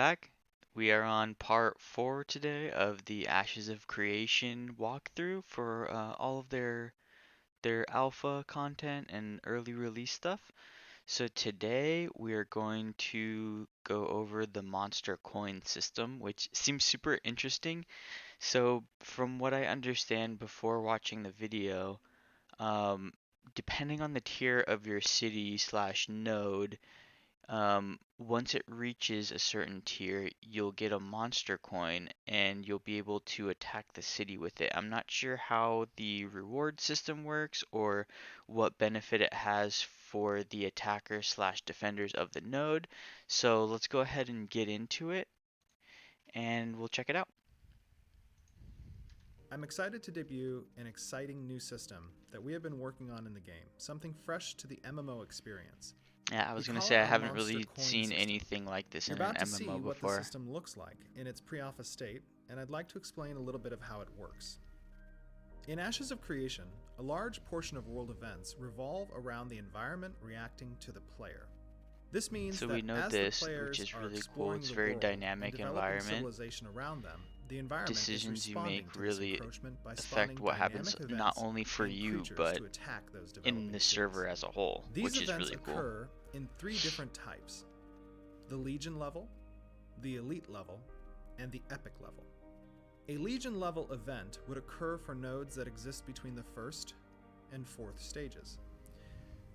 back. We are on part 4 today of the Ashes of Creation walkthrough for all of their alpha content and early release stuff. So today we are going to go over the monster coin system, which seems super interesting. So from what I understand before watching the video, um, depending on the tier of your city slash node, once it reaches a certain tier, you'll get a monster coin and you'll be able to attack the city with it. I'm not sure how the reward system works or what benefit it has for the attacker slash defenders of the node. So let's go ahead and get into it and we'll check it out. I'm excited to debut an exciting new system that we have been working on in the game, something fresh to the MMO experience. Yeah, I We was gonna call say it I our haven't monster really coin seen system. anything like this You're in an about to MMO see what the before. system looks like in its pre-alpha state, and I'd like to explain a little bit of how it works. In Ashes of Creation, a large portion of world events revolve around the environment reacting to the player. This means So that we know as the this, which players is are really cool. exploring It's the very world and dynamic developing environment. civilization around them, the environment is Decisions you responding make to this really encroachment by affect spawning what happens dynamic not events only for and you, creatures but to attack those in developing the cities. server as a whole, These which is events really cool. occur in 3 different types: the Legion level, the Elite level, and the Epic level. A Legion level event would occur for nodes that exist between the 1st and 4th stages.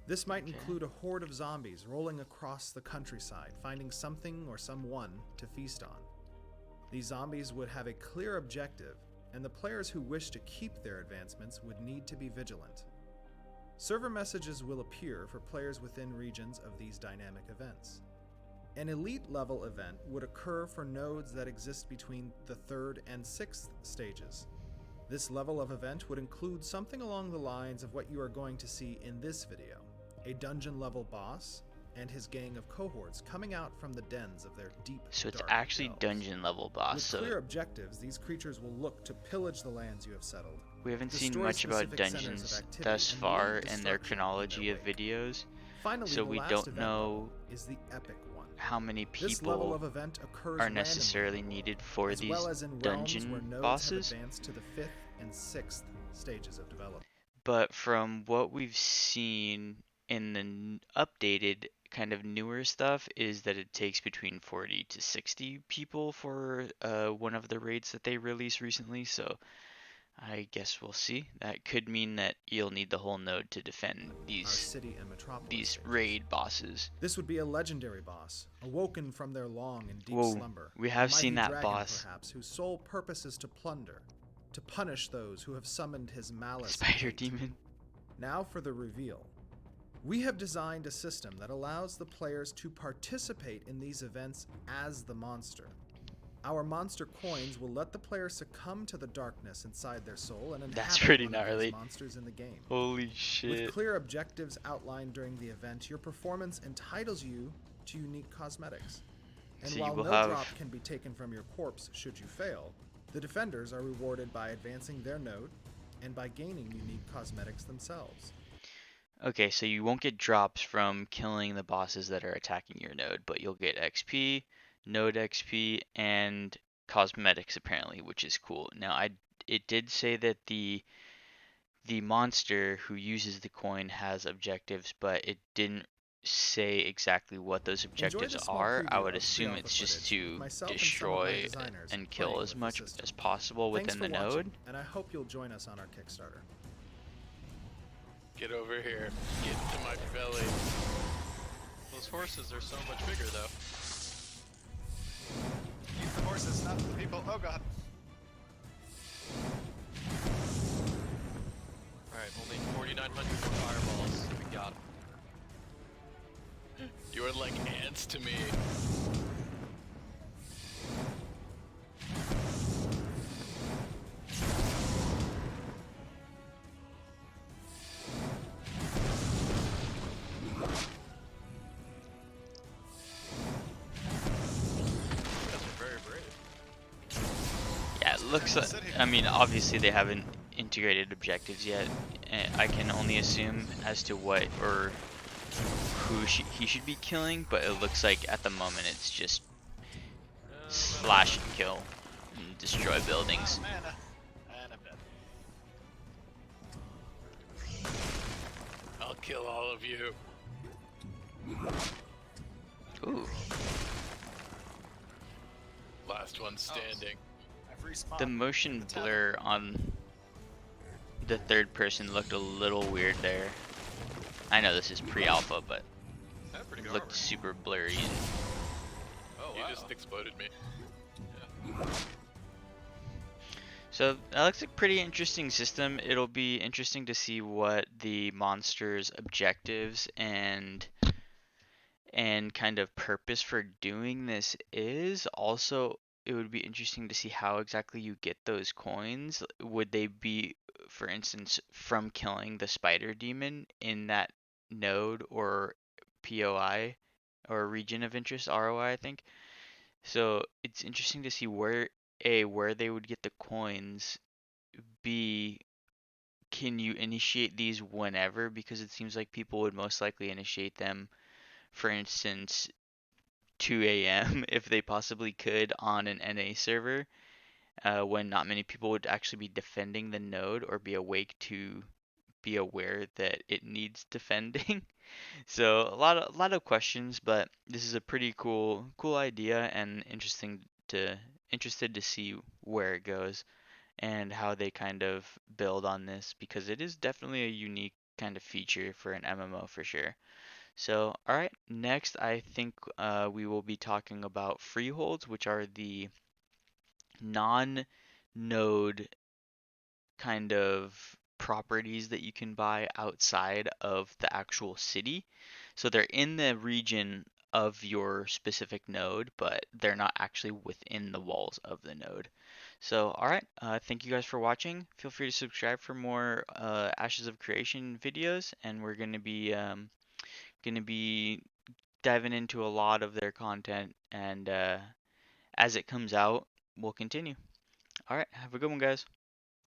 This might include a horde of zombies rolling across the countryside, finding something or someone to feast on. These zombies would have a clear objective, and the players who wish to keep their advancements would need to be vigilant. Server messages will appear for players within regions of these dynamic events. An elite level event would occur for nodes that exist between the 3rd and 6th stages. This level of event would include something along the lines of what you are going to see in this video: a dungeon level boss and his gang of cohorts coming out from the dens of their deep, So it's dark actually delves. dungeon level boss. With So clear objectives, these creatures will look to pillage the lands you have settled, we haven't seen destroy much about specific centers of dungeons activity, thus and far leave in their destruction in chronology their of wake. videos. Finally, So the we last don't event know level is the epic one. how many This level people of event occurs are randomly, necessarily needed for as these well as in realms where dungeon nodes have bosses. advanced to the 5th and 6th stages of development. But from what we've seen in the updated kind of newer stuff is that it takes between 40 to 60 people for one of the raids that they released recently. So I guess we'll see. That could mean that you'll need the whole node to defend Our these city and metropolis stages. raid bosses. This would be a legendary boss, awoken from their long and deep Whoa, slumber. we A have mighty seen that dragon, boss. perhaps, whose sole purpose is to plunder, to punish those who have summoned his malice and Spider hate. demon. Now for the reveal. We have designed a system that allows the players to participate in these events as the monster. Our monster coins will let the player succumb to the darkness inside their soul and That's inhabit pretty one of gnarly. these monsters in the game. Holy With shit. clear objectives outlined during the event, your performance entitles you to unique cosmetics. And So you while will no have drop can be taken from your corpse should you fail, the defenders are rewarded by advancing their node and by gaining unique cosmetics themselves. Okay, so you won't get drops from killing the bosses that are attacking your node, but you'll get XP, node XP, and cosmetics apparently, which is cool. Now, it did say that the monster who uses the coin has objectives, but it didn't say exactly what those Enjoy objectives this small are. I preview would of assume pre-alpha it's just footage with to myself and some of my destroy designers and playing kill as with the much system. as possible Thanks within for the watching, node. and I hope you'll join us on our Kickstarter. Get over here. Get into my belly. Those horses are so much bigger, though. Use the horses, not the people. Oh god. Alright, only 4,900 more fireballs. We got 'em. You are like ants to me. You guys are very brave. Yeah, it looks like, I mean, obviously they haven't integrated objectives yet. I can only assume as to what or who he should be killing, but it looks like at the moment it's just slash and kill and destroy buildings. Mana. And I'm dead. I'll kill all of you. Ooh, Last one standing. I've respawned. the motion The tether. blur on the third person looked a little weird there. I know this is pre-alpha, but That's pretty it good looked armor. super blurry. Oh, wow. You just exploded me. So that looks like a pretty interesting system. It'll be interesting to see what the monster's objectives and kind of purpose for doing this is. Also, it would be interesting to see how exactly you get those coins. Would they be, for instance, from killing the spider demon in that node or POI or region of interest, ROI, I think. So it's interesting to see where they would get the coins. B, can you initiate these whenever? Because it seems like people would most likely initiate them, for instance, 2 a.m. if they possibly could on an NA server, when not many people would actually be defending the node or be awake to be aware that it needs defending. So a lot of questions, but this is a pretty cool idea and interested to see where it goes and how they kind of build on this because it is definitely a unique kind of feature for an MMO for sure. So, all right, next I think we will be talking about freeholds, which are the non-node kind of properties that you can buy outside of the actual city. So they're in the region of your specific node, but they're not actually within the walls of the node. So, all right, thank you guys for watching. Feel free to subscribe for more Ashes of Creation videos, and we're gonna be diving into a lot of their content, and as it comes out, we'll continue. All right, have a good one, guys.